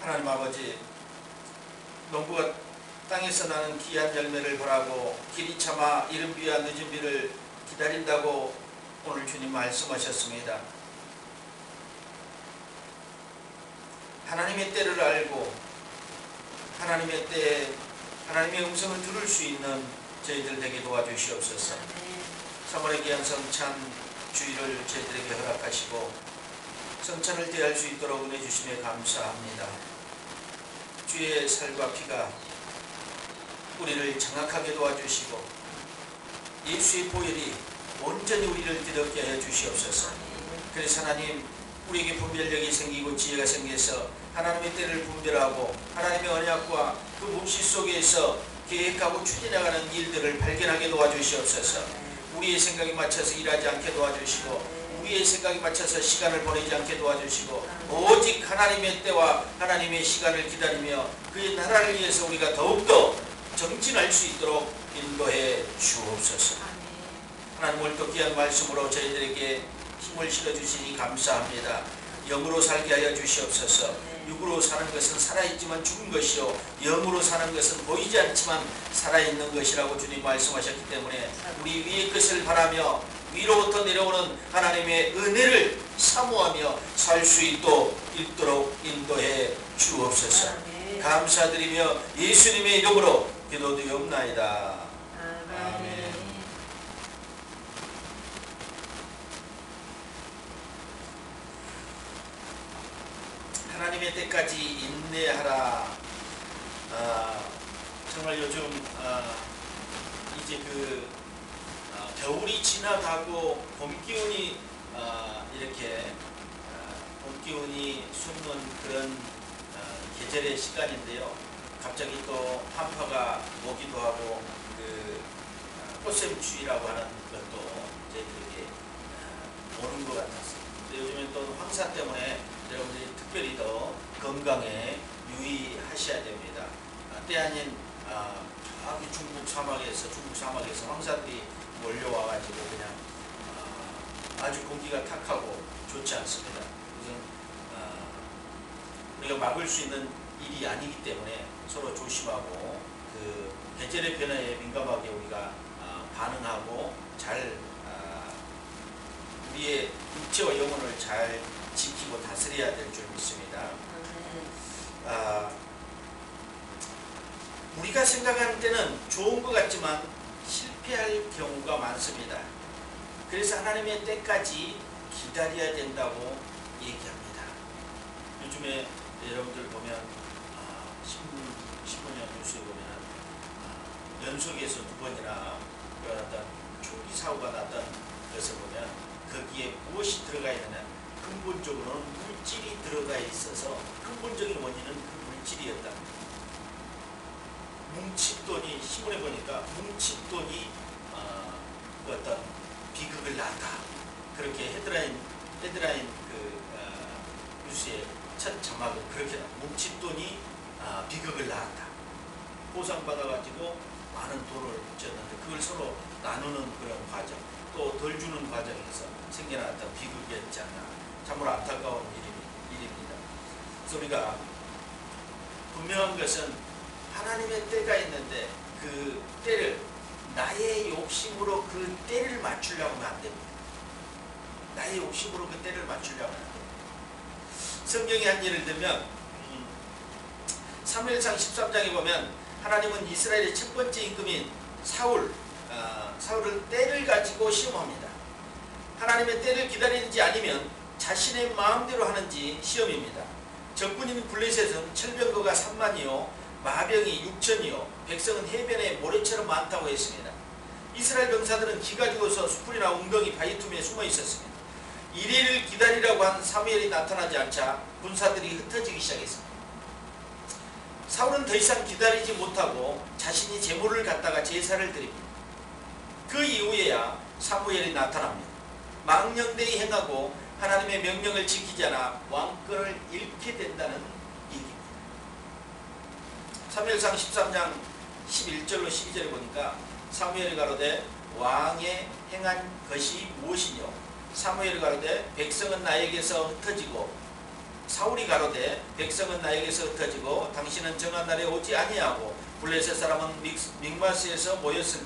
하나님 아버지, 농부가 땅에서 나는 귀한 열매를 보라고 길이 참아 이른 비와 늦은 비를 기다린다고 오늘 주님 말씀하셨습니다. 하나님의 때를 알고 하나님의 때에 하나님의 음성을 들을 수 있는 저희들 되게 도와주시옵소서. 3월의 귀한 성찬 주일을 저희들에게 허락하시고 성찬을 대할 수 있도록 은혜 주심에 감사합니다. 주의 살과 피가 우리를 장악하게 도와주시고 예수의 보혈이 온전히 우리를 뒤덮게 하여 주시옵소서. 그래서 하나님, 우리에게 분별력이 생기고 지혜가 생겨서 하나님의 때를 분별하고 하나님의 언약과 그 묵시 속에서 계획하고 추진해가는 일들을 발견하게 도와주시옵소서. 우리의 생각에 맞춰서 일하지 않게 도와주시고 우리의 생각에 맞춰서 시간을 보내지 않게 도와주시고 오직 하나님의 때와 하나님의 시간을 기다리며 그의 나라를 위해서 우리가 더욱더 정진할 수 있도록 인도해 주옵소서. 하나님, 오늘 또 귀한 말씀으로 저희들에게 힘을 실어주시니 감사합니다. 영으로 살게 하여 주시옵소서. 육으로 사는 것은 살아있지만 죽은 것이요 영으로 사는 것은 보이지 않지만 살아있는 것이라고 주님 말씀하셨기 때문에 우리 위의 것을 바라며 위로부터 내려오는 하나님의 은혜를 사모하며 살 수 있도록 인도해 주옵소서. 감사드리며 예수님의 이름으로 기도드리옵나이다. 아멘. 하나님의 때까지 인내하라. 정말 요즘 이제 겨울이 지나가고 봄 기운이 이렇게 봄 기운이 숨는 그런 계절의 시간인데요. 갑자기 또 한파가 오기도 하고 꽃샘추위라고 하는 것도 저희들에게 오는 것 같았습니다. 요즘엔 또 황사 때문에 여러분들이 특별히 더 건강에 유의하셔야 됩니다. 때 아닌 중국 사막에서 황사들이 몰려와가지고 그냥 아주 공기가 탁하고 좋지 않습니다. 그래서 우리가 막을 수 있는 일이 아니기 때문에 서로 조심하고 그 계절의 변화에 민감하게 우리가 반응하고 잘 우리의 육체와 영혼을 잘 지키고 다스려야 될 줄 믿습니다. 우리가 생각하는 때는 좋은 것 같지만 실패할 경우가 많습니다. 그래서 하나님의 때까지 기다려야 된다고 얘기합니다. 요즘에 여러분들 보면 신문이나 뉴스에 보면 연속해서 2번이나 어떤 총기 사고가 났던 것을 보면 거기에 무엇이 들어가 있느냐, 근본적으로는 물질이 들어가 있어서 근본적인 원인은 그 물질이었다. 뭉칫돈이, 신문에 보니까 뭉칫돈이 어떤 비극을 낳았다. 그렇게 헤드라인 뉴스의 첫 자막은 그렇게 나와. 뭉칫돈이 비극을 낳았다. 보상받아가지고 많은 돈을 줬는데 그걸 서로 나누는 그런 과정, 또 덜 주는 과정에서 생겨났던 비극이었지 않나. 참으로 안타까운 일입니다. 그래서 우리가 분명한 것은 하나님의 때가 있는데 그 때를 나의 욕심으로 그 때를 맞추려고 하면 안 됩니다. 나의 욕심으로 그 때를 맞추려고 하면 안 됩니다. 성경에 한 예를 들면 사무엘상 13장에 보면 하나님은 이스라엘의 첫 번째 임금인 사울을 때를 가지고 시험합니다. 하나님의 때를 기다리는지 아니면 자신의 마음대로 하는지 시험입니다. 적군인 블레셋은 철병거가 3만이요 마병이 6천이요 백성은 해변에 모래처럼 많다고 했습니다. 이스라엘 병사들은 기가 죽어서 수풀이나 웅덩이 바위 틈에 숨어 있었습니다. 이래를 기다리라고 한 사무엘이 나타나지 않자 군사들이 흩어지기 시작했습니다. 사울은 더 이상 기다리지 못하고 자신이 제물을 갖다가 제사를 드립니다. 그 이후에야 사무엘이 나타납니다. 망령되이 행하고 하나님의 명령을 지키지 않아 왕권을 잃게 된다는 얘기입니다. 사무엘상 13장 11절로 12절에 보니까 사무엘이 가로되 왕의 행한 것이 무엇이뇨? 사무엘이 가로되 백성은 나에게서 흩어지고 사울이 가로되 백성은 나에게서 흩어지고 당신은 정한 날에 오지 아니하고 블레셋 사람은 믹마스에서 모였을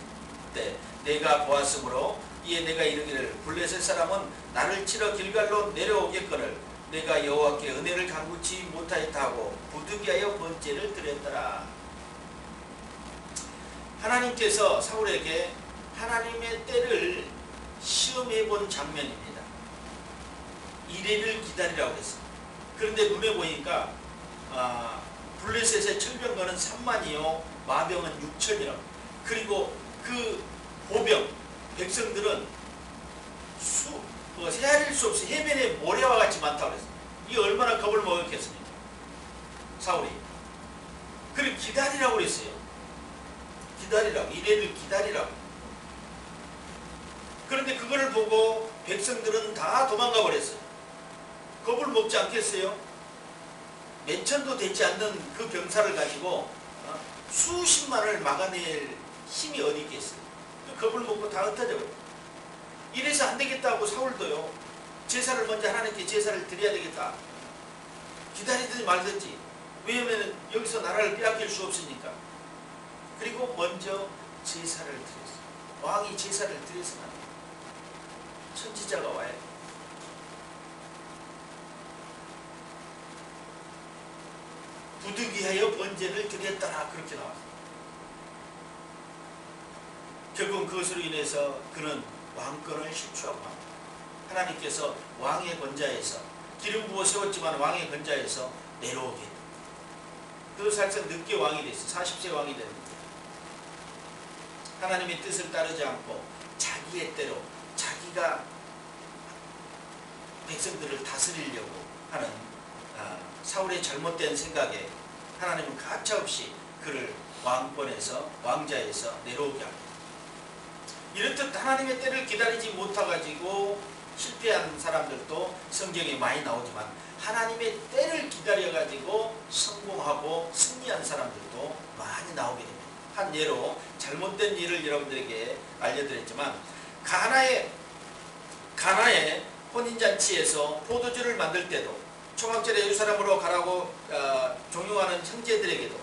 때 내가 보았으므로 이에 내가 이르기를 블레셋 사람은 나를 치러 길갈로 내려오겠거늘 내가 여호와께 은혜를 간구치 못하였다 하고 부득이하여 번제를 드렸더라. 하나님께서 사울에게 하나님의 때를 시험해 본 장면입니다. 이래를 기다리라고 했습니다. 그런데 눈에 보니까 블레셋의 철병거는 3만이요 마병은 6천이라고. 그리고 그 보병 백성들은 헤아릴 수 없이 해변에 모래와 같이 많다고 그랬어요. 이게 얼마나 겁을 먹었겠습니까? 사울이. 그리고 기다리라고 그랬어요. 기다리라고. 이래를 기다리라고. 그런데 그거를 보고 백성들은 다 도망가 버렸어요. 겁을 먹지 않겠어요? 몇천도 되지 않는 그 병사를 가지고 수십만을 막아낼 힘이 어디 있겠어요? 겁을 먹고 다 흩어져 버려요. 이래서 안 되겠다고 사울도요. 제사를 먼저 하나님께 제사를 드려야 되겠다. 기다리든지 말든지. 왜냐하면 여기서 나라를 빼앗길 수 없으니까. 그리고 먼저 제사를 드렸어요. 왕이 제사를 드려서는 안 돼요. 선지자가 와야 돼요. 부득이하여 번제를 드렸더라. 그렇게 나왔어요. 결국 그것으로 인해서 그는 왕권을 실추하고 합니다. 하나님께서 왕의 권좌에서 기름 부어 세웠지만 왕의 권좌에서 내려오게 됩니다. 그 살짝 늦게 왕이 됐어요. 40세 왕이 됩니다. 하나님의 뜻을 따르지 않고 자기의 때로 자기가 백성들을 다스리려고 하는 사울의 잘못된 생각에 하나님은 가차없이 그를 왕권에서 왕자에서 내려오게 합니다. 이렇듯 하나님의 때를 기다리지 못해가지고 실패한 사람들도 성경에 많이 나오지만 하나님의 때를 기다려가지고 성공하고 승리한 사람들도 많이 나오게 됩니다. 한 예로 잘못된 일을 여러분들에게 알려드렸지만 가나의 혼인잔치에서 포도주를 만들 때도 초막절에 예루살렘으로 가라고 종용하는 형제들에게도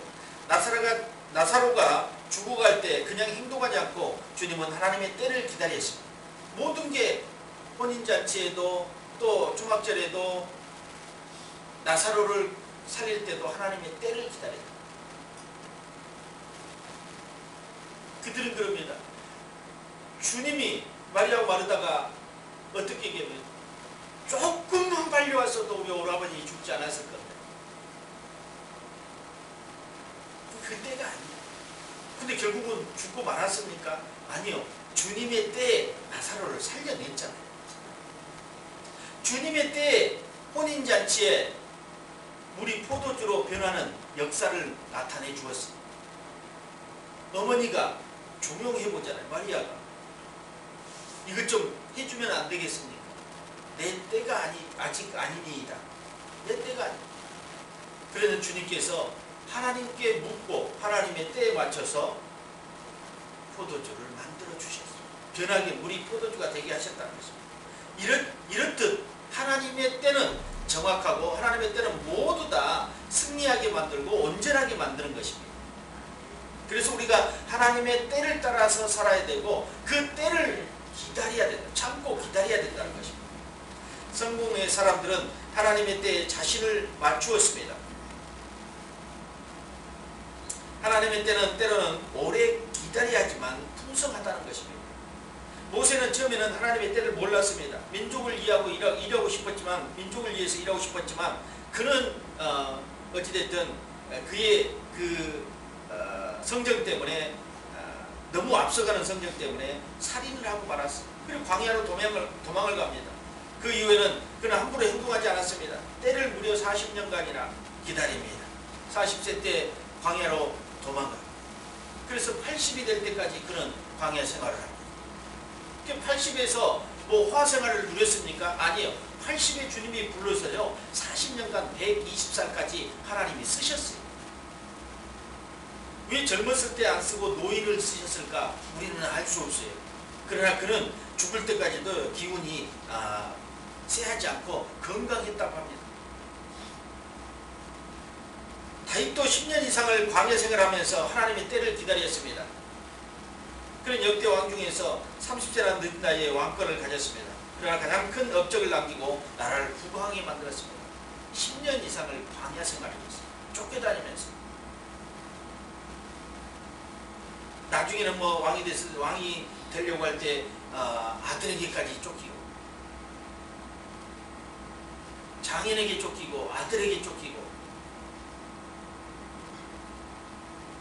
나사로가 죽어갈 때 그냥 행동하지 않고 주님은 하나님의 때를 기다렸습니다. 모든 게 혼인잔치에도 또 초막절에도 나사로를 살릴 때도 하나님의 때를 기다렸다. 그들은 그럽니다. 주님이 마리아와 마르다가 어떻게 얘기하면 조금만 빨리 왔어도 우리 오라버니 죽지 않았을 건데 그때가 아니에요. 근데 결국은 죽고 말았습니까? 아니요. 주님의 때에 나사로를 살려냈잖아요. 주님의 때에 혼인잔치에 물이 포도주로 변하는 역사를 나타내 주었습니다. 어머니가 종용해보잖아요. 마리아가. 이것 좀 해주면 안 되겠습니까? 내 때가 아직 아니니이다. 내 때가 아니다. 그래서 주님께서 하나님께 묻고 하나님의 때에 맞춰서 포도주를 만들어 주셨어요. 변하게 물이 포도주가 되게 하셨다는 것입니다. 이렇듯 하나님의 때는 정확하고 하나님의 때는 모두 다 승리하게 만들고 온전하게 만드는 것입니다. 그래서 우리가 하나님의 때를 따라서 살아야 되고 그 때를 기다려야 된다. 참고 기다려야 된다는 것입니다. 성공의 사람들은 하나님의 때에 자신을 맞추었습니다. 하나님의 때는 때로는 오래 기다려야 하지만 풍성하다는 것입니다. 모세는 처음에는 하나님의 때를 몰랐습니다. 민족을 일하고 싶었지만 민족을 위해서 일하고 싶었지만 그는 어찌됐든 그의 성정 때문에 너무 앞서가는 성정 때문에 살인을 하고 말았습니다. 그리고 광야로 도망을 갑니다. 그 이후에는 그는 함부로 행동하지 않았습니다. 때를 무려 40년간이나 기다립니다. 40세 때 광야로 도망가. 그래서 80이 될 때까지 그는 광야 생활을 합니다. 80에서 뭐 화생활을 누렸습니까? 아니요. 80에 주님이 불러서요 40년간 120살까지 하나님이 쓰셨어요. 왜 젊었을 때 안 쓰고 노인을 쓰셨을까? 우리는 알 수 없어요. 그러나 그는 죽을 때까지도 기운이 쇠하지 않고 건강했다고 합니다. 다윗도 10년 이상을 광야 생활하면서 하나님의 때를 기다렸습니다. 그런 역대 왕 중에서 30세나 늦은 나이에 왕권을 가졌습니다. 그러나 가장 큰 업적을 남기고 나라를 부강하게 만들었습니다. 10년 이상을 광야 생활하면서 쫓겨다니면서 나중에는 뭐 왕이 되려고 할 때 아들에게까지 쫓기고 장인에게 쫓기고 아들에게 쫓기고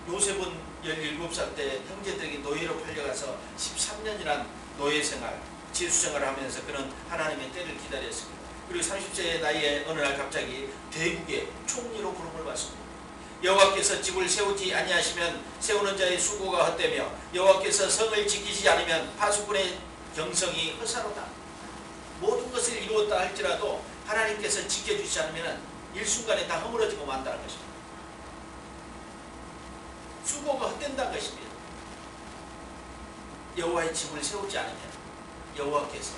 요셉은 17살 때 형제들에게 노예로 팔려가서 13년이란 노예생활, 제수생활을 하면서 그는 하나님의 때를 기다렸습니다. 그리고 30세의 나이에 어느 날 갑자기 대국의 총리로 부름을 받습니다. 여호와께서 집을 세우지 아니하시면 세우는 자의 수고가 헛되며 여호와께서 성을 지키지 않으면 파수꾼의 경성이 헛사로다. 모든 것을 이루었다 할지라도 하나님께서 지켜주지 않으면 일순간에 다 허물어지고 만다는 것입니다. 수고가 헛된다는 것입니다. 여호와의 집을 세우지 않으면 여호와께서.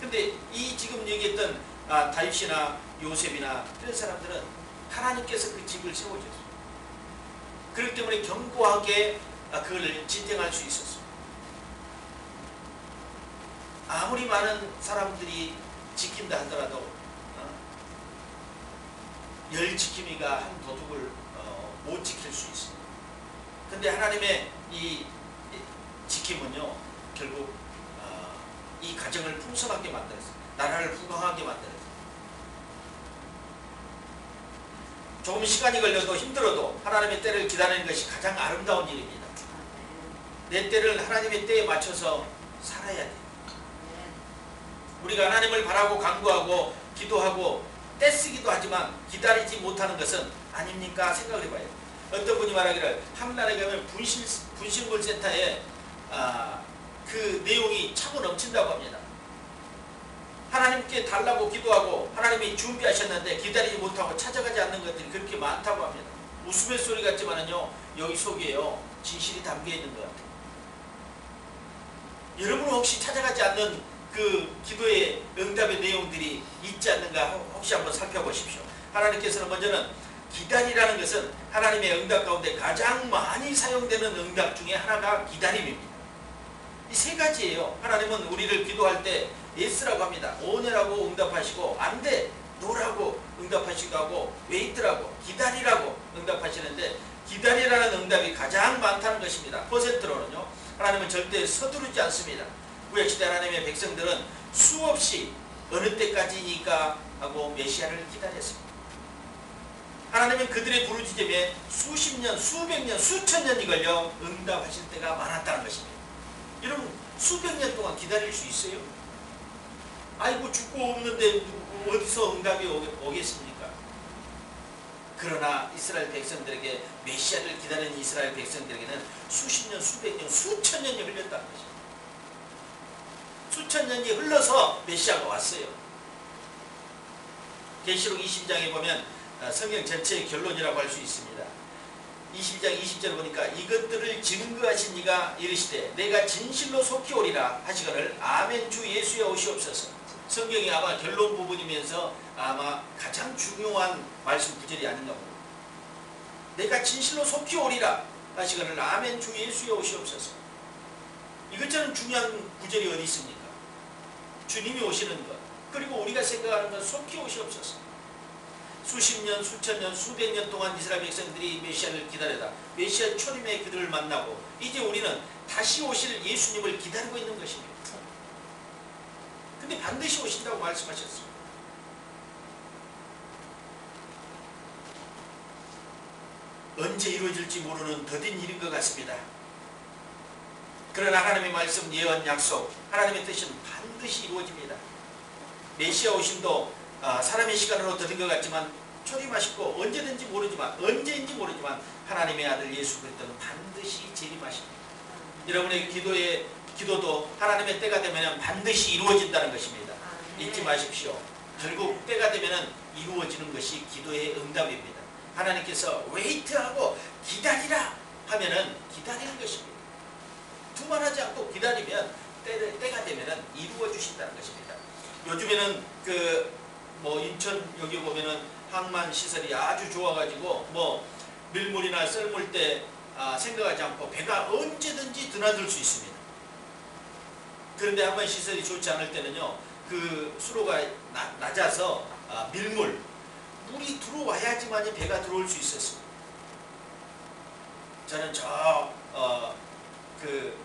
근데 이 지금 얘기했던 다윗이나 요셉이나 이런 사람들은 하나님께서 그 집을 세워줬어요. 그렇기 때문에 견고하게 그걸 지탱할 수 있었어요. 아무리 많은 사람들이 지킨다 하더라도 열 지킴이가 한 도둑을 못 지킬 수 있어요. 근데 하나님의 이 지킴은요, 결국 이 가정을 풍성하게 만들었어요. 나라를 부강하게 만들었어요. 조금 시간이 걸려도 힘들어도 하나님의 때를 기다리는 것이 가장 아름다운 일입니다. 내 때를 하나님의 때에 맞춰서 살아야 돼요. 우리가 하나님을 바라고 간구하고 기도하고 떼쓰기도 하지만 기다리지 못하는 것은 아닙니까? 생각을 해봐요. 어떤 분이 말하기를 한나라에 가면 분신물센터에 그 내용이 차고 넘친다고 합니다. 하나님께 달라고 기도하고 하나님이 준비하셨는데 기다리지 못하고 찾아가지 않는 것들이 그렇게 많다고 합니다. 우스갯소리 같지만은요, 여기 속에요 진실이 담겨 있는 것 같아요. 여러분은 혹시 찾아가지 않는 그 기도의 응답의 내용들이 있지 않는가 혹시 한번 살펴보십시오. 하나님께서는 먼저는 기다리라는 것은 하나님의 응답 가운데 가장 많이 사용되는 응답 중에 하나가 기다림입니다. 이 세 가지예요. 하나님은 우리를 기도할 때 예스라고 합니다. 오늘하고 응답하시고 안돼 노라고 응답하시기도 하고 웨이트라고 기다리라고 응답하시는데 기다리라는 응답이 가장 많다는 것입니다. 퍼센트로는요. 하나님은 절대 서두르지 않습니다. 구약시대 하나님의 백성들은 수없이 어느 때까지니까 하고 메시아를 기다렸습니다. 하나님은 그들의 부르짖음에 수십 년, 수백 년, 수천 년이 걸려 응답하실 때가 많았다는 것입니다. 여러분 수백 년 동안 기다릴 수 있어요? 아이고 죽고 없는데 어디서 응답이 오겠습니까? 그러나 이스라엘 백성들에게 메시아를 기다리는 이스라엘 백성들에게는 수십 년, 수백 년, 수천 년이 흘렸다는 것입니다. 수천 년이 흘러서 메시아가 왔어요. 계시록 20장에 보면 성경 전체의 결론이라고 할 수 있습니다. 22장 20절 보니까 이것들을 증거하신 이가 이르시되 내가 진실로 속히 오리라 하시거늘 아멘 주 예수여 오시옵소서. 성경이 아마 결론 부분이면서 아마 가장 중요한 말씀 구절이 아닌가 봅니다. 내가 진실로 속히 오리라 하시거늘 아멘 주 예수여 오시옵소서. 이것처럼 중요한 구절이 어디 있습니까? 주님이 오시는 것, 그리고 우리가 생각하는 것 속히 오시옵소서. 수십 년, 수천 년, 수백 년 동안 이스라엘 백성들이 메시아를 기다려다 메시아 초림에 그들을 만나고 이제 우리는 다시 오실 예수님을 기다리고 있는 것입니다. 근데 반드시 오신다고 말씀하셨습니다. 언제 이루어질지 모르는 더딘 일인 것 같습니다. 그러나 하나님의 말씀, 예언, 약속, 하나님의 뜻은 반드시 이루어집니다. 메시아 오심도 사람의 시간으로 더딘 것 같지만 초림하시고 언제인지 모르지만 하나님의 아들 예수 그리스도는 반드시 재림하십니다. 여러분의 기도도 하나님의 때가 되면 반드시 이루어진다는 것입니다. 잊지 마십시오. 결국 때가 되면 이루어지는 것이 기도의 응답입니다. 하나님께서 웨이트하고 기다리라 하면은 기다리는 것입니다. 두말하지 않고 기다리면 때가 되면 이루어 주신다는 것입니다. 요즘에는 인천 여기 보면은 항만 시설이 아주 좋아가지고 밀물이나 썰물 때 생각하지 않고 배가 언제든지 드나들 수 있습니다. 그런데 한번 시설이 좋지 않을 때는요, 그 수로가 낮아서 물이 들어와야지만 배가 들어올 수 있었습니다. 저는 그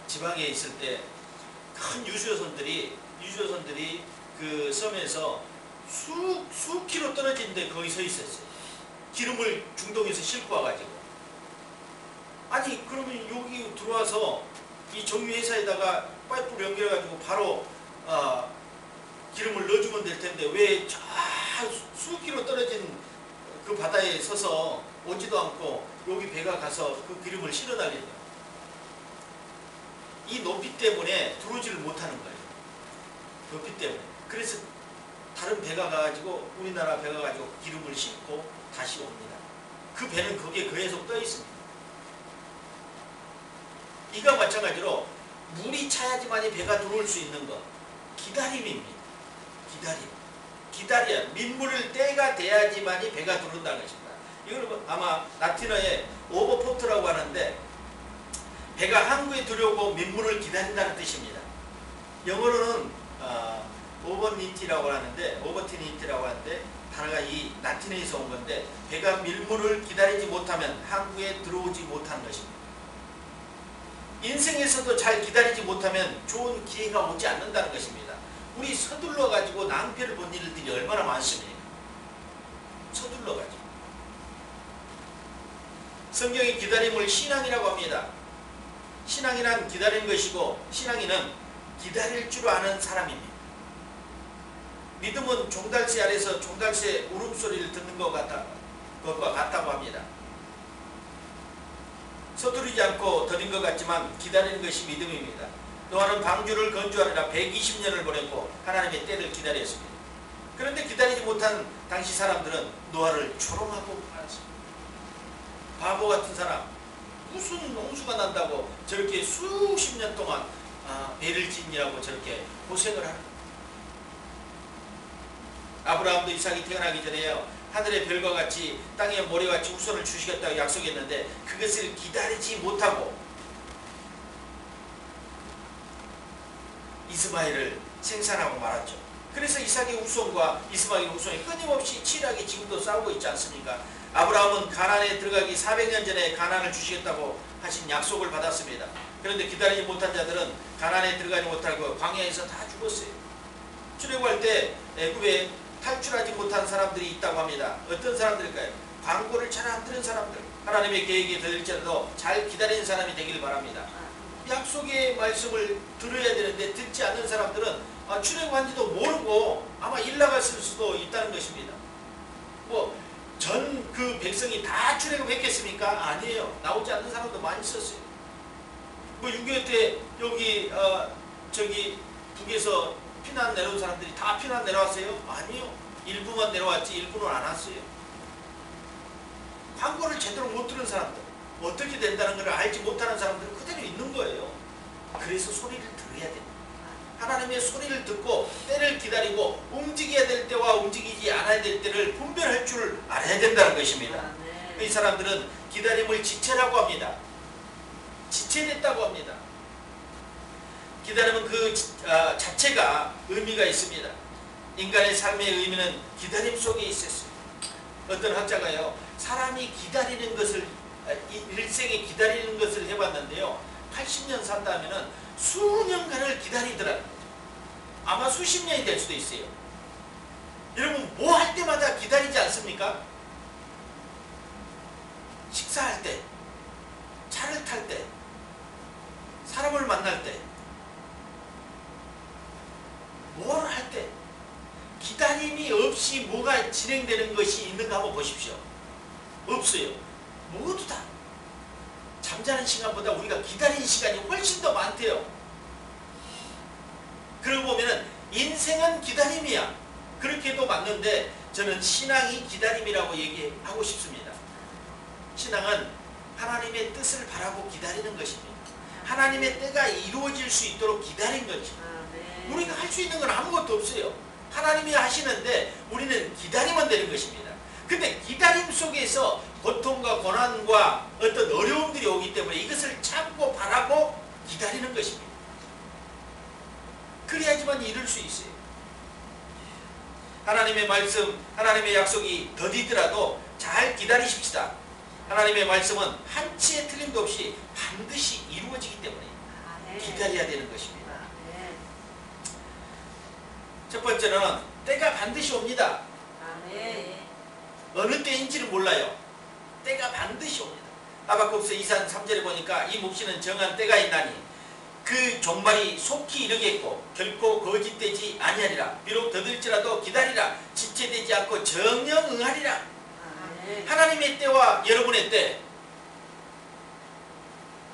지방에 있을 때 큰 유조선들이 그 섬에서 수 킬로 떨어진데 거기 서 있었어요. 기름을 중동에서 싣고 와가지고. 아니 그러면 여기 들어와서 이 정유회사에다가 파이프를 연결해가지고 바로 기름을 넣어주면 될 텐데 왜 수 킬로 떨어진 그 바다에 서서 오지도 않고 여기 배가 가서 그 기름을 실어 달리냐. 이 높이 때문에 들어오지를 못하는 거예요. 높이 때문에. 그래서 다른 배가 가가지고 우리나라 배가 가지고 기름을 싣고 다시 옵니다. 그 배는 거기에 계속 떠 있습니다. 이가 마찬가지로 물이 차야지만이 배가 들어올 수 있는 것. 기다림입니다. 기다려야 민물을 때가 돼야지만이 배가 들어온다는 것입니다. 이거는 아마 라틴어에 오버포트라고 하는데 배가 항구에 들어오고 민물을 기다린다는 뜻입니다. 영어로는 오버티니티라고 하는데 단어가 이 라틴어에서 온 건데 배가 밀물을 기다리지 못하면 항구에 들어오지 못하는 것입니다. 인생에서도 잘 기다리지 못하면 좋은 기회가 오지 않는다는 것입니다. 우리 서둘러 가지고 낭패를 본 일들이 얼마나 많습니까? 서둘러 가지고. 성경이 기다림을 신앙이라고 합니다. 신앙이란 기다리는 것이고 신앙인은 기다릴 줄 아는 사람입니다. 믿음은 종달새 아래서 종달새 울음소리를 듣는 것과 같다고 합니다. 서두르지 않고 더딘 것 같지만 기다리는 것이 믿음입니다. 노아는 방주를 건조하느라 120년을 보냈고 하나님의 때를 기다렸습니다. 그런데 기다리지 못한 당시 사람들은 노아를 조롱하고 말았습니다. 바보 같은 사람, 무슨 홍수가 난다고 저렇게 수십 년 동안 배를 짓냐고 저렇게 고생을 하는. 아브라함도 이삭이 태어나기 전에요, 하늘의 별과 같이 땅의 모래같이 후손을 주시겠다고 약속했는데 그것을 기다리지 못하고 이스마엘을 생산하고 말았죠. 그래서 이삭의 후손과 이스마엘의 후손이 끊임없이 치열하게 지금도 싸우고 있지 않습니까? 아브라함은 가나안에 들어가기 400년 전에 가나안을 주시겠다고 하신 약속을 받았습니다. 그런데 기다리지 못한 자들은 가나안에 들어가지 못하고 광야에서 다 죽었어요. 출애굽할 때 애굽에 탈출하지 못한 사람들이 있다고 합니다. 어떤 사람들일까요? 광고를 잘 안 들은 사람들. 하나님의 계획이 들릴지라도 잘 기다리는 사람이 되길 바랍니다. 약속의 말씀을 들어야 되는데 듣지 않는 사람들은 출애굽한지도 모르고 아마 일 나갔을 수도 있다는 것입니다. 전 그 백성이 다 출애굽했겠습니까? 아니에요. 나오지 않는 사람도 많이 있었어요. 6.25 때 여기 저기 북에서 피난 내려온 사람들이 다 피난 내려왔어요? 아니요. 일부만 내려왔지 일부는 안 왔어요. 광고를 제대로 못 들은 사람들, 어떻게 된다는 걸 알지 못하는 사람들은 그대로 있는 거예요. 그래서 소리를 들어야 됩니다. 하나님의 소리를 듣고 때를 기다리고 움직여야 될 때와 움직이지 않아야 될 때를 분별할 줄 알아야 된다는 것입니다. 이 사람들은 기다림을 지체라고 합니다. 지체됐다고 합니다. 기다림은 그 자체가 의미가 있습니다. 인간의 삶의 의미는 기다림 속에 있었어요. 어떤 학자가요, 사람이 기다리는 것을 일생에 기다리는 것을 해봤는데요, 80년 산다면은 수년간을 기다리더라는 거죠. 아마 수십 년이 될 수도 있어요. 여러분 뭐 할 때마다 기다리지 않습니까? 식사할 때, 차를 탈 때, 사람을 만날 때, 뭘 할 때 기다림이 없이 뭐가 진행되는 것이 있는가 한번 보십시오. 없어요. 모두 다 잠자는 시간보다 우리가 기다리는 시간이 훨씬 더 많대요. 그러고 보면은 인생은 기다림이야. 그렇게도 맞는데 저는 신앙이 기다림이라고 얘기하고 싶습니다. 신앙은 하나님의 뜻을 바라고 기다리는 것입니다. 하나님의 때가 이루어질 수 있도록 기다린 것입니다. 우리가 할 수 있는 건 아무것도 없어요. 하나님이 하시는데 우리는 기다리면 되는 것입니다. 근데 기다림 속에서 고통과 고난과 어떤 어려움들이 오기 때문에 이것을 참고 바라고 기다리는 것입니다. 그래야지만 이룰 수 있어요. 하나님의 말씀, 하나님의 약속이 더디더라도 잘 기다리십시다. 하나님의 말씀은 한치의 틀림도 없이 반드시 이루어지기 때문에 기다려야 되는 것입니다. 첫 번째는 때가 반드시 옵니다. 어느 때인지는 몰라요. 때가 반드시 옵니다. 하박국서 2장 3절에 보니까 이 묵시는 정한 때가 있나니 그 종말이 속히 이르겠고 결코 거짓되지 아니하리라. 비록 더딜지라도 기다리라. 지체되지 않고 정녕 응하리라. 하나님의 때와 여러분의 때,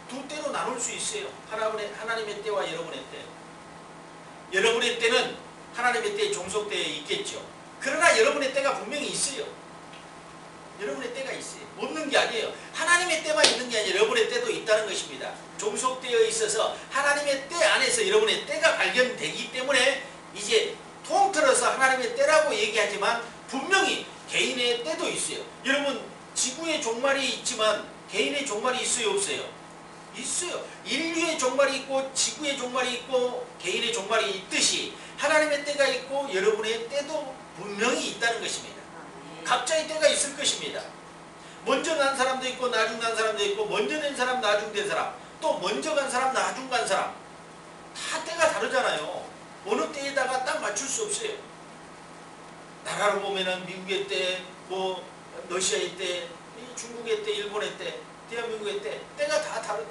두 때로 나눌 수 있어요. 하나님의 때와 여러분의 때. 여러분의 때는 하나님의 때에 종속되어 있겠죠. 그러나 여러분의 때가 분명히 있어요. 여러분의 때가 있어요. 없는 게 아니에요. 하나님의 때만 있는 게 아니라 여러분의 때도 있다는 것입니다. 종속되어 있어서 하나님의 때 안에서 여러분의 때가 발견되기 때문에 이제 통틀어서 하나님의 때라고 얘기하지만 분명히 개인의 때도 있어요. 여러분 지구의 종말이 있지만 개인의 종말이 있어요, 없어요? 있어요. 인류의 종말이 있고 지구의 종말이 있고 개인의 종말이 있듯이 하나님의 때가 있고 여러분의 때도 분명히 있다는 것입니다. 각자의 때가 있을 것입니다. 먼저 난 사람도 있고 나중 난 사람도 있고 먼저 낸 사람 나중 된 사람 또 먼저 간 사람 나중 간 사람 다 때가 다르잖아요. 어느 때에다가 딱 맞출 수 없어요. 나라로 보면은 미국의 때, 뭐 러시아의 때, 중국의 때, 일본의 때, 대한민국의 때 때가 다 다르다.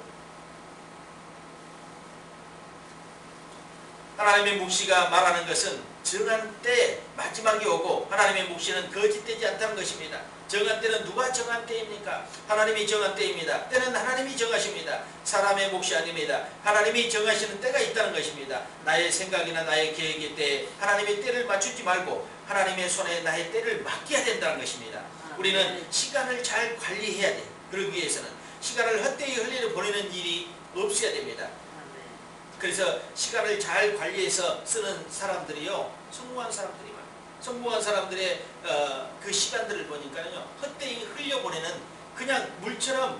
하나님의 묵시가 말하는 것은 정한 때 마지막이 오고 하나님의 묵시는 거짓되지 않다는 것입니다. 정한 때는 누가 정한 때입니까? 하나님이 정한 때입니다. 때는 하나님이 정하십니다. 사람의 몫이 아닙니다. 하나님이 정하시는 때가 있다는 것입니다. 나의 생각이나 나의 계획의 때에 하나님의 때를 맞추지 말고 하나님의 손에 나의 때를 맡겨야 된다는 것입니다. 우리는 시간을 잘 관리해야 돼요. 그러기 위해서는 시간을 헛되이 흘리려 보내는 일이 없어야 됩니다. 그래서 시간을 잘 관리해서 쓰는 사람들이요, 성공한 사람들이 많아요. 성공한 사람들의 그 시간들을 보니까요, 헛되이 흘려보내는, 그냥 물처럼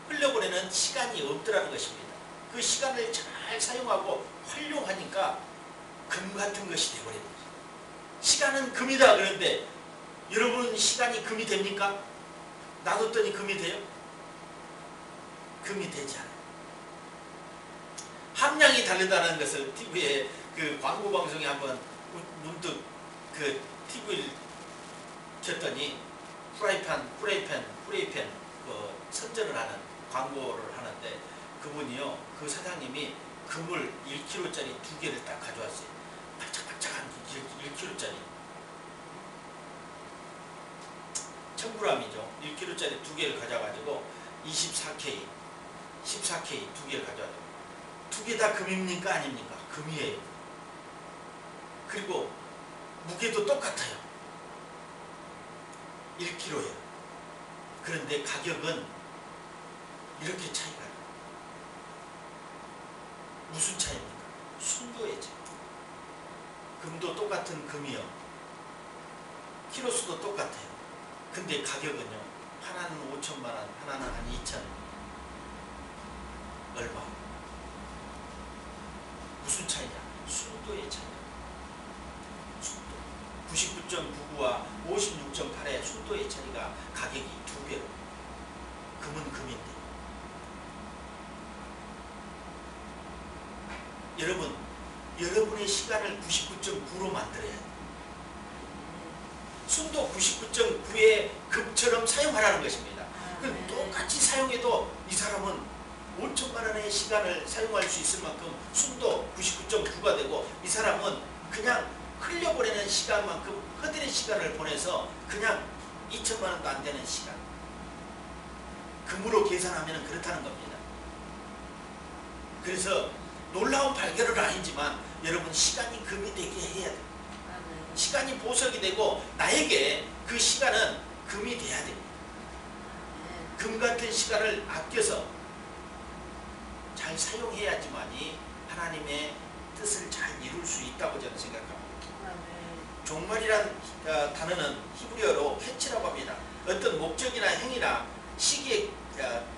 흘려보내는 시간이 없더라는 것입니다. 그 시간을 잘 사용하고 활용하니까 금 같은 것이 되어버립니다. 시간은 금이다. 그런데 여러분은 시간이 금이 됩니까? 놔뒀더니 금이 돼요? 금이 되지 않아요. 함량이 다르다는 것을 TV에 그 광고 방송에 한번 문득 그 TV를 켰더니 프라이팬 선전을 하는 광고를 하는데 그분이요, 그 사장님이 금을 1kg짜리 2개를 딱 가져왔어요. 반짝반짝한 1kg짜리 1000g이죠. 1kg짜리 2개를 가져가지고 24K 14K 2개를 가져왔어요. 2개 다 금입니까? 아닙니까? 금이에요. 그리고 무게도 똑같아요. 1kg예요. 그런데 가격은 이렇게 차이가 나요. 무슨 차이입니까? 순도의 차이. 금도 똑같은 금이요. 키로수도 똑같아요. 근데 가격은요. 하나는 5천만원, 하나는 한 2천. 얼마? 무슨 차이냐? 순도의 차이. 순도. 99.99와 56.8의 순도의 차이가 가격이 2배로. 금은 금인데. 여러분, 여러분의 시간을 99.9로 만들어야 돼요. 순도 99.9의 금처럼 사용하라는 것입니다. 똑같이 사용해도 이 사람은 5천만 원의 시간을 사용할 수 있을 만큼 순도 99.9가 되고 이 사람은 그냥 흘려보내는 시간만큼 헛되는 시간을 보내서 그냥 2천만 원도 안 되는 시간. 금으로 계산하면 그렇다는 겁니다. 그래서 놀라운 발견은 아니지만 여러분 시간이 금이 되게 해야 돼요. 시간이 보석이 되고 나에게 그 시간은 금이 돼야 됩니다. 금 같은 시간을 아껴서 잘 사용해야지만이 하나님의 뜻을 잘 이룰 수 있다고 저는 생각합니다. 종말이란 단어는 히브리어로 캐치라고 합니다. 어떤 목적이나 행위나 시기의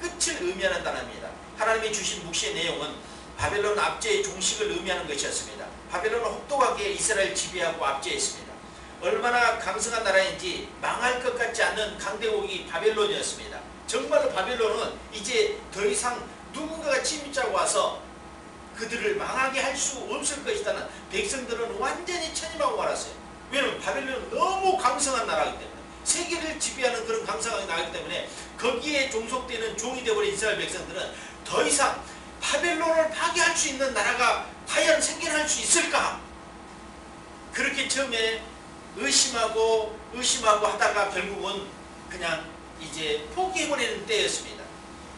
끝을 의미하는 단어입니다. 하나님이 주신 묵시의 내용은 바벨론 압제의 종식을 의미하는 것이었습니다. 바벨론은 혹독하게 이스라엘 지배하고 압제했습니다. 얼마나 강성한 나라인지 망할 것 같지 않는 강대국이 바벨론이었습니다. 정말로 바벨론은 이제 더 이상 누군가가 침입자가 와서 그들을 망하게 할 수 없을 것이다는 백성들은 완전히 천임하고 말았어요. 왜냐하면 바벨론은 너무 강성한 나라이기 때문에, 세계를 지배하는 그런 강성한 나라이기 때문에 거기에 종속되는 종이 되어버린 이스라엘 백성들은 더 이상 바벨론을 파괴할 수 있는 나라가 과연 생겨날 수 있을까? 그렇게 처음에 의심하고 하다가 결국은 그냥 이제 포기해버리는 때였습니다.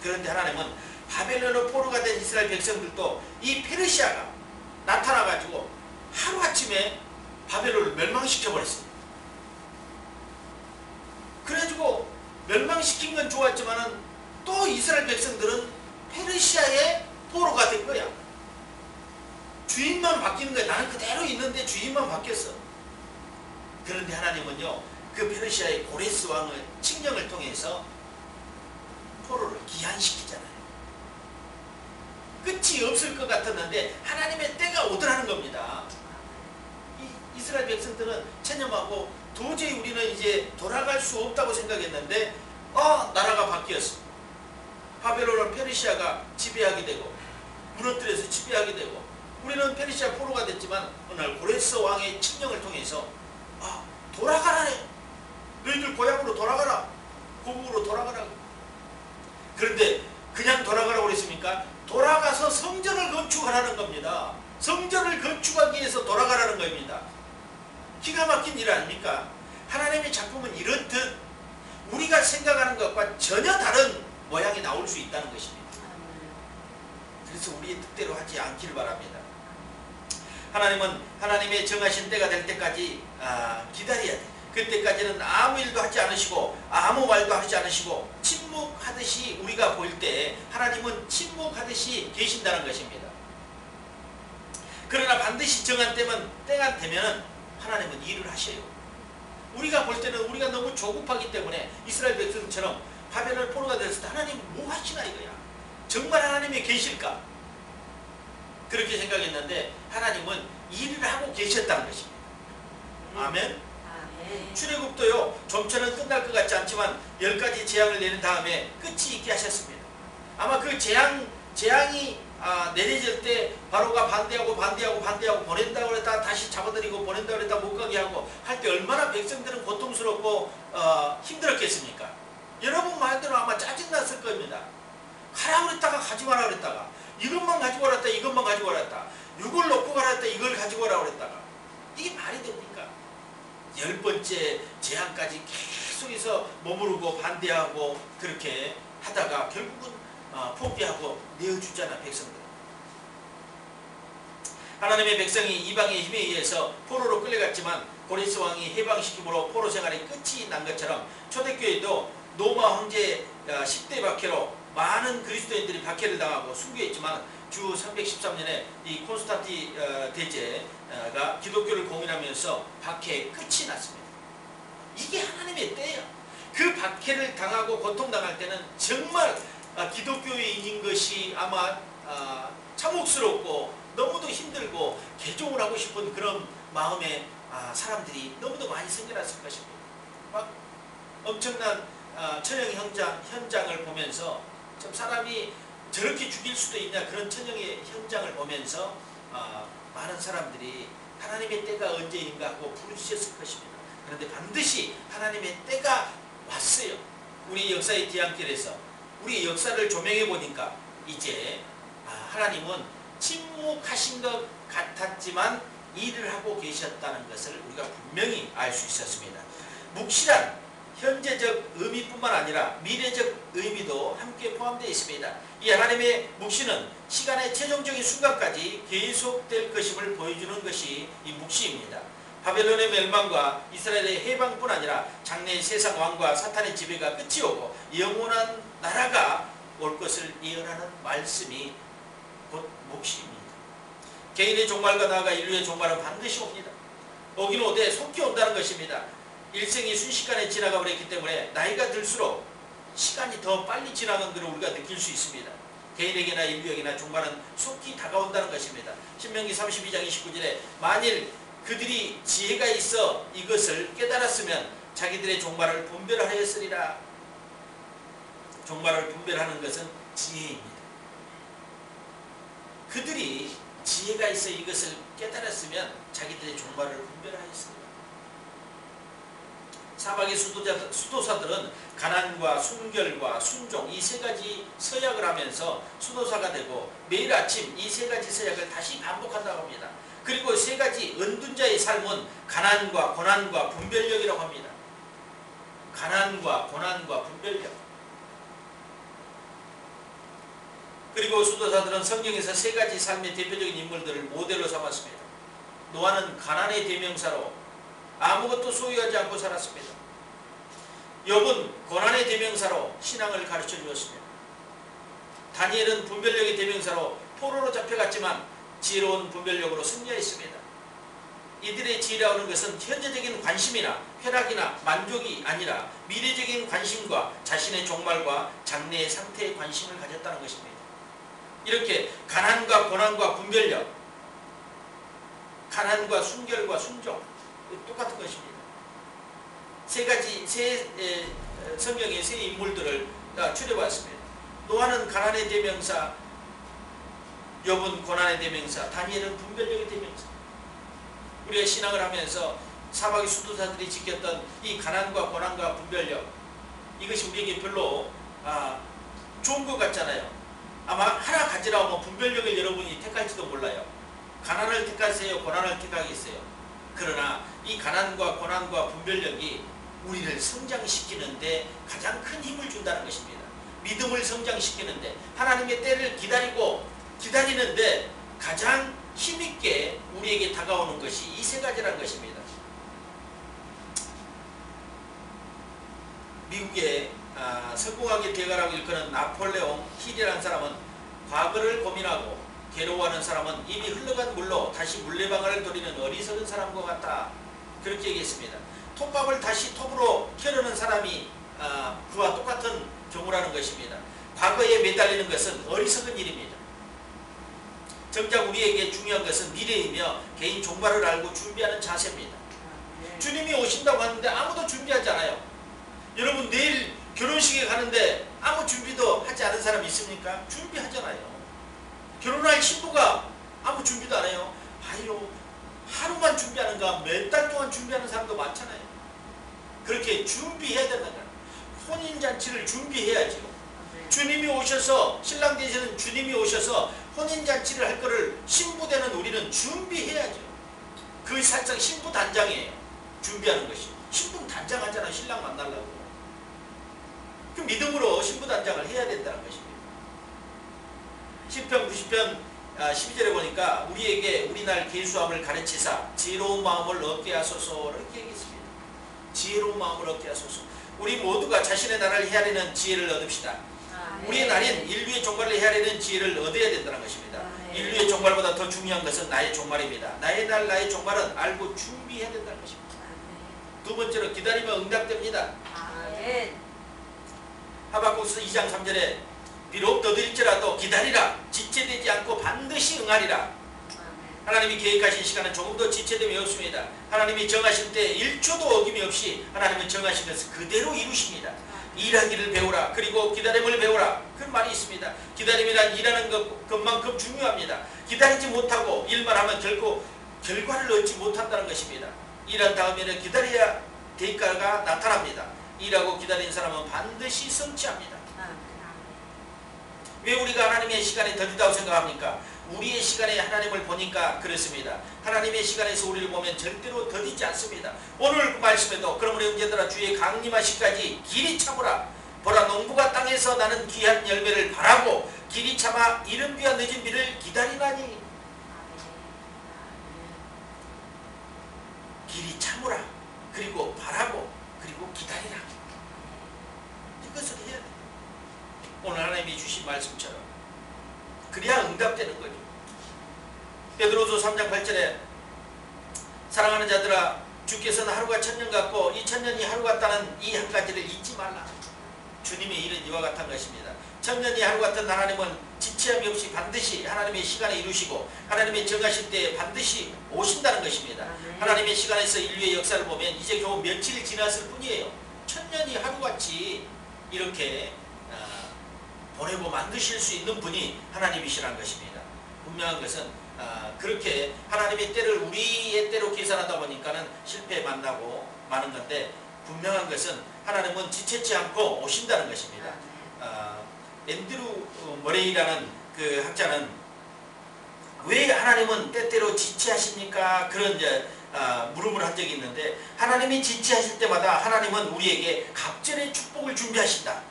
그런데 하나님은 바벨론의 포로가 된 이스라엘 백성들도 이 페르시아가 나타나가지고 하루아침에 바벨론을 멸망시켜버렸습니다. 그래가지고 멸망시킨 건 좋았지만은 또 이스라엘 백성들은 페르시아의 포로가 된 거야. 주인만 바뀌는 거야. 나는 그대로 있는데 주인만 바뀌었어. 그런데 하나님은요, 그 페르시아의 고레스 왕의 칙령을 통해서 포로를 기한시키잖아요. 끝이 없을 것 같았는데 하나님의 때가 오더라는 겁니다. 이스라엘 백성들은 체념하고 도저히 우리는 이제 돌아갈 수 없다고 생각했는데 나라가 바뀌었어. 바벨론은 페르시아가 지배하게 되고 무너뜨려서 지배하게 되고, 우리는 페르시아 포로가 됐지만 어느 날 고레스 왕의 칙령을 통해서 돌아가라네. 너희들 고향으로 돌아가라. 고국으로 돌아가라. 그런데 그냥 돌아가라고 그랬습니까? 돌아가서 성전을 건축하라는 겁니다. 성전을 건축하기 위해서 돌아가라는 겁니다. 기가 막힌 일 아닙니까? 하나님의 작품은 이렇듯 우리가 생각하는 것과 전혀 다른 모양이 나올 수 있다는 것입니다. 그래서 우리의 뜻대로 하지 않기를 바랍니다. 하나님은 하나님의 정하신 때가 될 때까지 기다려야 돼. 그때까지는 아무 일도 하지 않으시고 아무 말도 하지 않으시고 침묵하듯이 우리가 볼 때 하나님은 침묵하듯이 계신다는 것입니다. 그러나 반드시 정한 때가 되면 하나님은 일을 하셔요. 우리가 볼 때는 우리가 너무 조급하기 때문에 이스라엘 백성처럼 바벨론 포로가 됐을 때 하나님 뭐 하시나 이거야. 정말 하나님이 계실까? 그렇게 생각했는데 하나님은 일을 하고 계셨다는 것입니다. 아멘. 출애굽도요, 좀처럼 끝날 것 같지 않지만 10가지 재앙을 내린 다음에 끝이 있게 하셨습니다. 아마 그 재앙이 내려질 때 바로가 반대하고 보낸다고 그랬다 다시 잡아들이고 보낸다고 그랬다 못 가게 하고 할 때 얼마나 백성들은 고통스럽고 힘들었겠습니까? 여러분 말대로 아마 짜증났을 겁니다. 가라 그랬다가 가지 마라 그랬다가, 이것만 가지고 왔다 이것만 가지고 왔다, 이걸 놓고 가라 했다 이걸 가지고 와라 그랬다가, 이게 말이 됩니까? 10번째 재앙까지 계속해서 머무르고 반대하고 그렇게 하다가 결국은 포기하고 내어주잖아, 백성들. 하나님의 백성이 이방의 힘에 의해서 포로로 끌려갔지만 고레스 왕이 해방시킴으로 포로 생활의 끝이 난 것처럼 초대교회도 로마 황제 10대 박해로 많은 그리스도인들이 박해를 당하고 순교했지만 주 313년에 이 콘스탄티 대제가 기독교를 공인하면서 박해의 끝이 났습니다. 이게 하나님의 때예요. 그 박해를 당하고 고통당할 때는 정말 기독교인인 것이 아마 참혹스럽고 너무도 힘들고 개종을 하고 싶은 그런 마음에 사람들이 너무도 많이 생겨났을 것입니다. 막 엄청난 천형 현장을 보면서 참 사람이 저렇게 죽일 수도 있냐, 그런 천형의 현장을 보면서 많은 사람들이 하나님의 때가 언제인가 하고 부르짖었을 것입니다. 그런데 반드시 하나님의 때가 왔어요. 우리 역사의 뒤안길에서 우리 역사를 조명해 보니까 이제 하나님은 침묵하신 것 같았지만 일을 하고 계셨다는 것을 우리가 분명히 알 수 있었습니다. 묵시란 현재적 의미뿐만 아니라 미래적 의미도 함께 포함되어 있습니다. 이 하나님의 묵시는 시간의 최종적인 순간까지 계속될 것임을 보여주는 것이 이 묵시입니다. 바벨론의 멸망과 이스라엘의 해방뿐 아니라 장래의 세상 왕과 사탄의 지배가 끝이 오고 영원한 나라가 올 것을 예언하는 말씀이 곧 묵시입니다. 개인의 종말과 나아가 인류의 종말은 반드시 옵니다. 오긴 오되 속히 온다는 것입니다. 일생이 순식간에 지나가 버렸기 때문에 나이가 들수록 시간이 더 빨리 지나간 것을 우리가 느낄 수 있습니다. 개인에게나 인류에게나 종말은 속히 다가온다는 것입니다. 신명기 32장 29절에 만일 그들이 지혜가 있어 이것을 깨달았으면 자기들의 종말을 분별하였으리라. 종말을 분별하는 것은 지혜입니다. 그들이 지혜가 있어 이것을 깨달았으면 자기들의 종말을 분별하였으리라. 사막의 수도사들은 가난과 순결과 순종 이 세 가지 서약을 하면서 수도사가 되고 매일 아침 이 세 가지 서약을 다시 반복한다고 합니다. 그리고 세 가지 은둔자의 삶은 가난과 고난과 분별력이라고 합니다. 가난과 고난과 분별력. 그리고 수도사들은 성경에서 세 가지 삶의 대표적인 인물들을 모델로 삼았습니다. 노아는 가난의 대명사로 아무것도 소유하지 않고 살았습니다. 욥은 고난의 대명사로 신앙을 가르쳐 주었습니다. 다니엘은 분별력의 대명사로 포로로 잡혀갔지만 지혜로운 분별력으로 승리했습니다. 이들의 지혜라는 것은 현재적인 관심이나 쾌락이나 만족이 아니라 미래적인 관심과 자신의 종말과 장래의 상태에 관심을 가졌다는 것입니다. 이렇게 가난과 고난과 분별력, 가난과 순결과 순종 똑같은 것입니다. 세 가지 성경의 세 인물들을 추려봤습니다. 노아는 가난의 대명사, 욥은 고난의 대명사, 다니엘은 분별력의 대명사. 우리가 신앙을 하면서 사막의 수도사들이 지켰던 이 가난과 고난과 분별력, 이것이 우리에게 별로 좋은 것 같잖아요. 아마 하나 가지라 하면 분별력을 여러분이 택할지도 몰라요. 가난을 택하세요, 고난을 택하겠어요. 그러나 이 가난과 고난과 분별력이 우리를 성장시키는데 가장 큰 힘을 준다는 것입니다. 믿음을 성장시키는데, 하나님의 때를 기다리는데 가장 힘있게 우리에게 다가오는 것이 이 세 가지라는 것입니다. 미국의 성공하게 대가라고 일컫는 나폴레옹 힐이라는 사람은 과거를 고민하고 괴로워하는 사람은 이미 흘러간 물로 다시 물레방아를 돌리는 어리석은 사람과 같다. 그렇게 얘기했습니다. 톱밥을 다시 톱으로 켜려는 사람이 그와 똑같은 경우라는 것입니다. 과거에 매달리는 것은 어리석은 일입니다. 정작 우리에게 중요한 것은 미래이며 개인 종말을 알고 준비하는 자세입니다. 주님이 오신다고 하는데 아무도 준비하지 않아요. 여러분 내일 결혼식에 가는데 아무 준비도 하지 않은 사람이 있습니까? 준비하잖아요. 결혼할 신부가 아무 준비도 안 해요. 아유, 하루만 준비하는가 몇 달 동안 준비하는 사람도 많잖아요. 그렇게 준비해야 된다는 거예요. 혼인잔치를 준비해야죠. 주님이 오셔서, 신랑 되시는 주님이 오셔서 혼인잔치를 할 거를 신부 되는 우리는 준비해야죠. 그게 사실상 신부 단장이에요. 준비하는 것이. 신부는 단장하잖아요. 신랑 만나려고. 그 믿음으로 신부 단장을 해야 된다는 것입니다. 시편 90편 12절에 보니까 우리에게 우리날 계수함을 가르치사 지혜로운 마음을 얻게 하소서 이렇게 얘기했습니다. 지혜로운 마음을 얻게 하소서. 우리 모두가 자신의 나라를 헤아리는 지혜를 얻읍시다. 우리의 날인 인류의 종말을 헤아리는 지혜를 얻어야 된다는 것입니다. 인류의 종말보다 더 중요한 것은 나의 종말입니다. 나의 날 나의 종말은 알고 준비해야 된다는 것입니다. 두 번째로 기다리면 응답됩니다. 하박국서 2장 3절에 비록 더딜지라도 기다리라. 지체되지 않고 반드시 응하리라. 하나님이 계획하신 시간은 조금도 지체됨이 없습니다. 하나님이 정하신 때 1초도 어김이 없이 하나님은 정하신 것을 그대로 이루십니다. 일하기를 배우라. 그리고 기다림을 배우라. 그런 말이 있습니다. 기다림이란 일하는 것만큼 중요합니다. 기다리지 못하고 일만 하면 결코 결과를 얻지 못한다는 것입니다. 일한 다음에는 기다려야 대가가 나타납니다. 일하고 기다린 사람은 반드시 성취합니다. 왜 우리가 하나님의 시간에 더디다고 생각합니까? 우리의 시간에 하나님을 보니까 그렇습니다. 하나님의 시간에서 우리를 보면 절대로 더디지 않습니다. 오늘 그 말씀에도 그러므로 형제들아 주의 강림하시까지 길이 참으라. 보라 농부가 땅에서 나는 귀한 열매를 바라고 길이 참아 이른 비와 늦은 비를 기다리나니. 길이 참으라. 그리고 바라고 그리고 기다리라. 이것을 해야 돼요. 오늘 하나님이 주신 말씀처럼. 그래야 응답되는 거죠. 베드로서 3장 8절에 사랑하는 자들아, 주께서는 하루가 천년 같고 이 천년이 하루 같다는 이 한 가지를 잊지 말라. 주님의 일은 이와 같은 것입니다. 천년이 하루 같은 하나님은 지체함이 없이 반드시 하나님의 시간에 이루시고 하나님의 정하실 때에 반드시 오신다는 것입니다. 하나님의 시간에서 인류의 역사를 보면 이제 겨우 며칠 지났을 뿐이에요. 천년이 하루같이 이렇게 보내고 만드실 수 있는 분이 하나님이시라는 것입니다. 분명한 것은 그렇게 하나님의 때를 우리의 때로 계산하다 보니까는 실패에 만나고 마는 건데, 분명한 것은 하나님은 지체치 않고 오신다는 것입니다. 앤드루 머레이라는 그 학자는 왜 하나님은 때때로 지체하십니까? 그런 물음을 한 적이 있는데, 하나님이 지체하실 때마다 하나님은 우리에게 갑절의 축복을 준비하신다.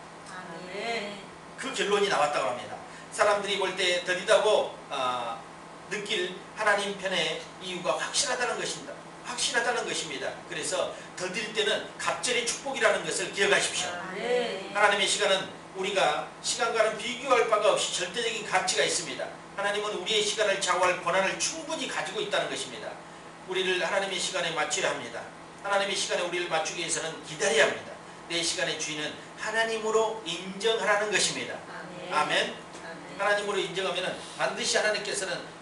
그 결론이 나왔다고 합니다. 사람들이 볼 때 더디다고 느낄 하나님 편의 이유가 확실하다는 것입니다. 확실하다는 것입니다. 그래서 더딜 때는 갑절의 축복이라는 것을 기억하십시오. 하나님의 시간은 우리가 시간과는 비교할 바가 없이 절대적인 가치가 있습니다. 하나님은 우리의 시간을 좌우할 권한을 충분히 가지고 있다는 것입니다. 우리를 하나님의 시간에 맞춰야 합니다. 하나님의 시간에 우리를 맞추기 위해서는 기다려야 합니다. 내 시간의 주인은 하나님으로 인정하라는 것입니다. 아멘. 하나님으로 인정하면 반드시 하나님께서는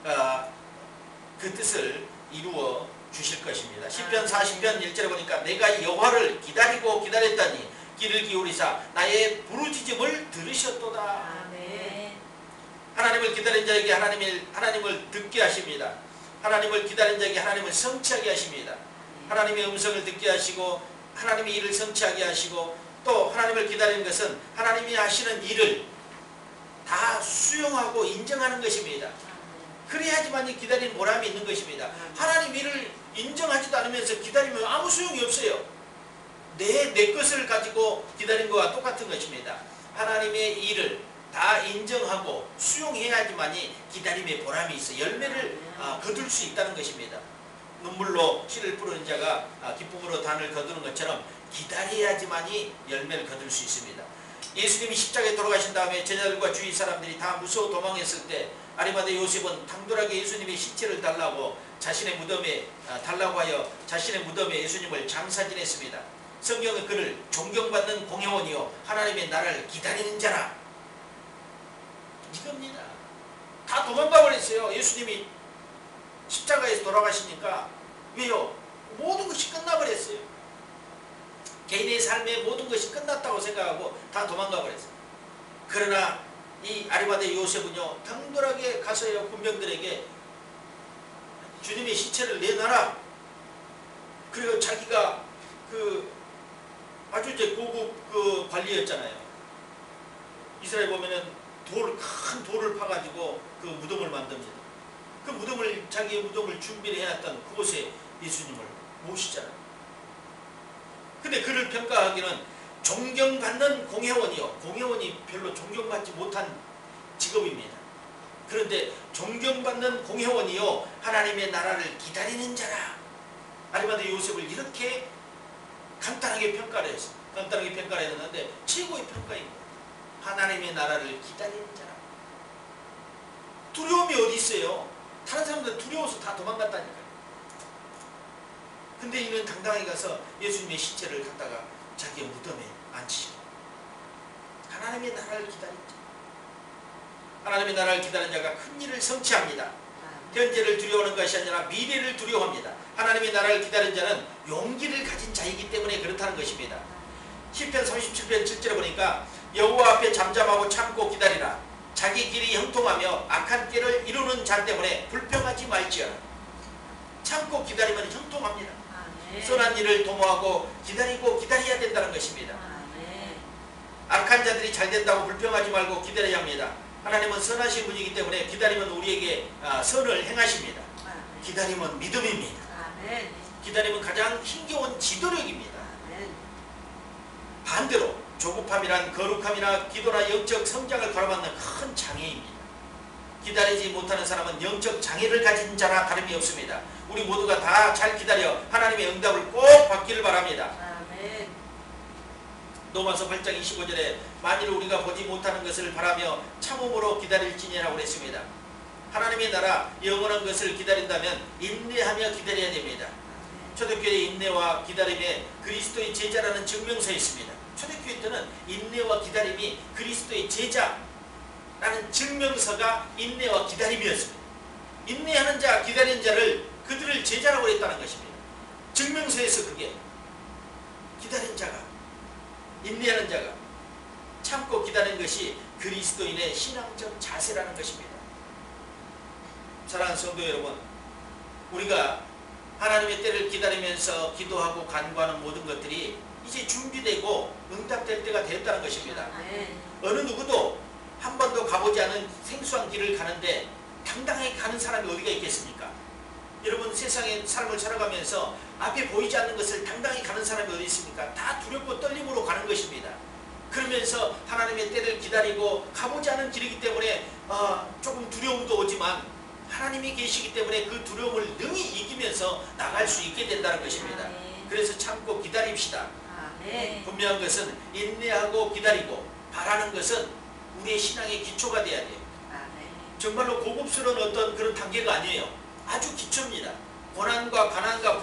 그 뜻을 이루어 주실 것입니다. 시편 40편 1절에 보니까 내가 여호와를 기다리고 기다렸더니 귀를 기울이사 나의 부르짖음을 들으셨도다. 하나님을 기다린 자에게 하나님을 듣게 하십니다. 하나님을 기다린 자에게 하나님을 성취하게 하십니다. 하나님의 음성을 듣게 하시고 하나님의 일을 성취하게 하시고, 또 하나님을 기다리는 것은 하나님이 하시는 일을 다 수용하고 인정하는 것입니다. 그래야지만 기다리는 보람이 있는 것입니다. 하나님 일을 인정하지도 않으면서 기다리면 아무 소용이 없어요. 내 것을 가지고 기다린 것과 똑같은 것입니다. 하나님의 일을 다 인정하고 수용해야지만이 기다림의 보람이 있어 열매를 거둘 수 있다는 것입니다. 눈물로 씨를 뿌리는 자가 기쁨으로 단을 거두는 것처럼 기다려야지만이 열매를 거둘 수 있습니다. 예수님이 십자가에 돌아가신 다음에 제자들과 주위 사람들이 다 무서워 도망했을 때 아리마대 요셉은 당돌하게 예수님의 시체를 달라고 하여 자신의 무덤에 예수님을 장사지냈습니다. 성경은 그를 존경받는 공회원이요 하나님의 나라를 기다리는 자라, 이겁니다. 다 도망가 버렸어요. 예수님이 십자가에서 돌아가시니까. 왜요? 모든 것이 끝나버렸어요. 개인의 삶의 모든 것이 끝났다고 생각하고 다 도망가 버렸어요. 그러나 이 아리마대 요셉은요, 당돌하게 가서요 군병들에게 주님의 시체를 내놔라. 그리고 자기가 아주 이제 고급 관리였잖아요. 이스라엘 보면은 큰 돌을 파가지고 그 무덤을 만듭니다. 그 무덤을, 자기의 무덤을 준비를 해놨던 그곳에 예수님을 모시잖아요. 근데 그를 평가하기는 존경받는 공회원이요. 공회원이 별로 존경받지 못한 직업입니다. 그런데 존경받는 공회원이요 하나님의 나라를 기다리는 자라. 아리마대 요셉을 이렇게 간단하게 평가를 했어요. 간단하게 평가를 했는데 최고의 평가입니다. 하나님의 나라를 기다리는 자라. 두려움이 어디 있어요? 다른 사람들은 두려워서 다 도망갔다니까요. 근데 이는 당당하게 가서 예수님의 시체를 갖다가 자기의 무덤에 앉히시고 하나님의 나라를 기다린 자. 하나님의 나라를 기다린 자가 큰 일을 성취합니다. 현재를 두려워하는 것이 아니라 미래를 두려워합니다. 하나님의 나라를 기다린 자는 용기를 가진 자이기 때문에 그렇다는 것입니다. 시편 37편 7절에 보니까 여호와 앞에 잠잠하고 참고 기다리라. 자기 길이 형통하며 악한 길을 이루는 자 때문에 불평하지 말지어라. 참고 기다리면 형통합니다. 선한 일을 도모하고 기다리고 기다려야 된다는 것입니다. 악한 자들이 잘 된다고 불평하지 말고 기다려야 합니다. 하나님은 선하신 분이기 때문에 기다리면 우리에게 선을 행하십니다. 기다림은 믿음입니다. 기다림은 가장 힘겨운 지도력입니다. 반대로 조급함이란 거룩함이나 기도나 영적 성장을 가로막는 큰 장애입니다. 기다리지 못하는 사람은 영적 장애를 가진 자나 다름이 없습니다. 우리 모두가 다 잘 기다려 하나님의 응답을 꼭 받기를 바랍니다. 로마서 8장 25절에 만일 우리가 보지 못하는 것을 바라며 참음으로 기다릴지니라고 했습니다. 하나님의 나라 영원한 것을 기다린다면 인내하며 기다려야 됩니다. 초대교회의 인내와 기다림에 그리스도의 제자라는 증명서 있습니다. 초대교회 때는 인내와 기다림이 그리스도의 제자라는 증명서가 인내와 기다림이었습니다. 인내하는 자, 기다리는 자를 그들을 제자라고 했다는 것입니다. 증명서에서 그게 기다리는 자가, 인내하는 자가 참고 기다리는 것이 그리스도인의 신앙적 자세라는 것입니다. 사랑하는 성도 여러분, 우리가 하나님의 때를 기다리면서 기도하고 간구하는 모든 것들이 이제 준비되고 응답될 때가 됐다는 것입니다. 어느 누구도 한 번도 가보지 않은 생소한 길을 가는데 당당하게 가는 사람이 어디가 있겠습니까? 여러분, 세상의 삶을 살아가면서 앞에 보이지 않는 것을 당당히 가는 사람이 어디 있습니까? 다 두렵고 떨림으로 가는 것입니다. 그러면서 하나님의 때를 기다리고 가보지 않은 길이기 때문에 조금 두려움도 오지만 하나님이 계시기 때문에 그 두려움을 능히 이기면서 나갈 수 있게 된다는 것입니다. 그래서 참고 기다립시다. 분명한 것은 인내하고 기다리고 바라는 것은 우리의 신앙의 기초가 돼야 돼요. 정말로 고급스러운 어떤 그런 단계가 아니에요. 아주 기초입니다. 고난과 가난과